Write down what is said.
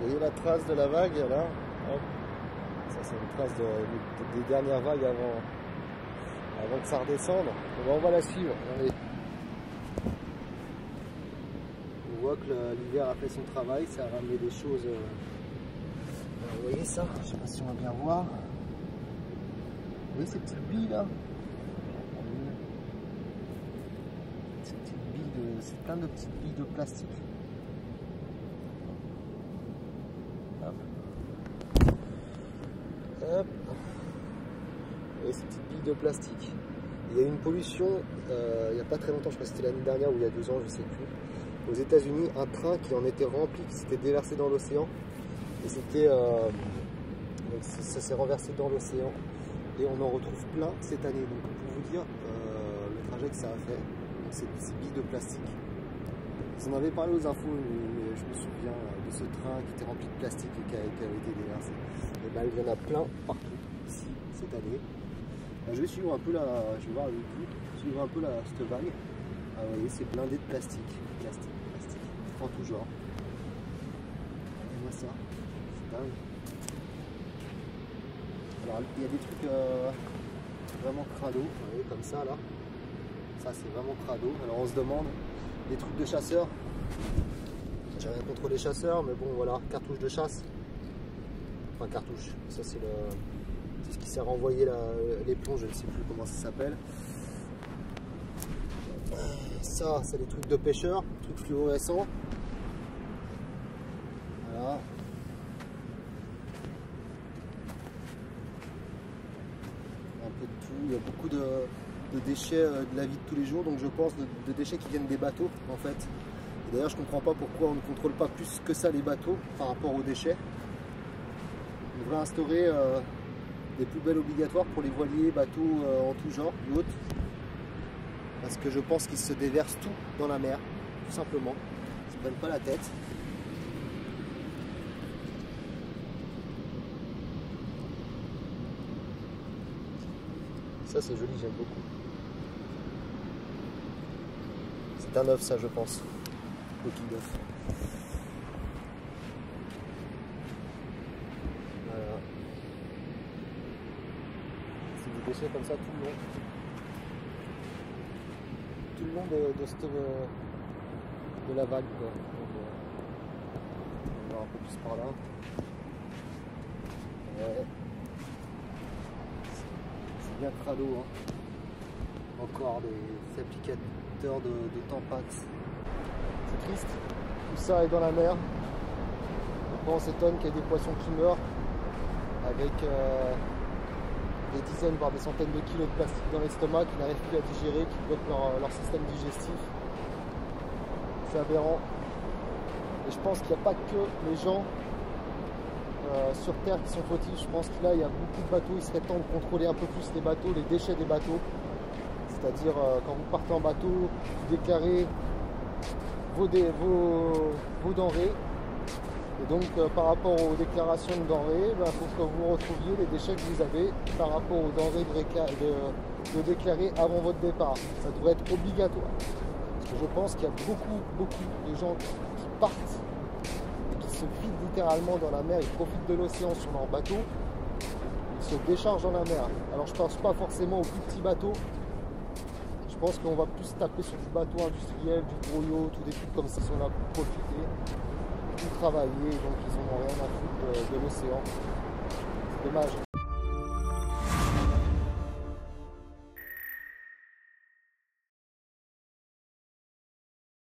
Vous voyez la trace de la vague là? Hop. Ça c'est une trace des dernières vagues avant que ça redescende. On va la suivre. Allez. On voit que l'hiver a fait son travail, ça a ramené des choses. Vous voyez ça? Je sais pas si on va bien voir. Vous voyez ces petites billes là? Ces petites billes c'est plein de petites billes de plastique. Hop. Hop. Et ces petites billes de plastique. Il y a eu une pollution il n'y a pas très longtemps, je crois que c'était l'année dernière ou il y a 2 ans, je sais plus. Aux États-Unis, un train qui en était rempli, qui s'était déversé dans l'océan. Et c'était. Ça s'est renversé dans l'océan. Et on en retrouve plein cette année. Donc pour vous dire le trajet que ça a fait, ces billes de plastique. Ils en avaient parlé aux infos, mais je me souviens de ce train qui était rempli de plastique et qui avait été déversé. Et ben, il y en a plein partout ici cette année. Je vais suivre un peu je vais voir avec vous, suivre un peu cette vague. Vous voyez, c'est blindé de plastique, plastique, en tout genre. Regardez-moi ça, c'est dingue. Alors il y a des trucs vraiment crado, vous voyez, comme ça là. Ça c'est vraiment crado. Alors on se demande, des trucs de chasseurs. J'ai rien contre les chasseurs, mais bon voilà, cartouche de chasse. Enfin cartouche, ça c'est ce qui sert à envoyer les plombs, je ne sais plus comment ça s'appelle. Ça c'est des trucs de pêcheurs, trucs fluorescents. Voilà. Un peu de tout, il y a beaucoup de déchets de la vie de tous les jours, donc je pense de déchets qui viennent des bateaux en fait. D'ailleurs je comprends pas pourquoi on ne contrôle pas plus que ça les bateaux par rapport aux déchets. On devrait instaurer des poubelles obligatoires pour les voiliers, bateaux en tout genre, yachts. Parce que je pense qu'ils se déversent tout dans la mer, tout simplement. Ils ne se prennent pas la tête. Ça c'est joli, j'aime beaucoup. C'est un œuf ça je pense. Coquille d'œuf. Voilà. C'est des déchets comme ça tout le long. Tout le long de la vague quoi. Donc, on va voir un peu plus par là. Ouais. C'est bien crado hein. Encore des applicateurs de Tampax. C'est triste, tout ça est dans la mer. Après on s'étonne qu'il y ait des poissons qui meurent avec des dizaines voire des centaines de kilos de plastique dans l'estomac qui n'arrivent plus à digérer, qui bloquent leur système digestif. C'est aberrant. Et je pense qu'il n'y a pas que les gens sur Terre qui sont fautifs. Je pense qu'il y a beaucoup de bateaux, il serait temps de contrôler un peu plus les bateaux, les déchets des bateaux. C'est-à-dire quand vous partez en bateau, vous déclarez vos denrées. Et donc par rapport aux déclarations de denrées, il faut que vous retrouviez les déchets que vous avez par rapport aux denrées de déclarer avant votre départ. Ça devrait être obligatoire. Parce que je pense qu'il y a beaucoup de gens qui partent et qui se vident littéralement dans la mer, ils profitent de l'océan sur leur bateau, ils se déchargent dans la mer. Alors je ne pense pas forcément aux plus petits bateaux. Je pense qu'on va plus taper sur du bateau industriel, du gros yacht, ou des trucs comme ça, si on a profité, tout travailler, donc ils n'en ont rien à foutre de l'océan. C'est dommage.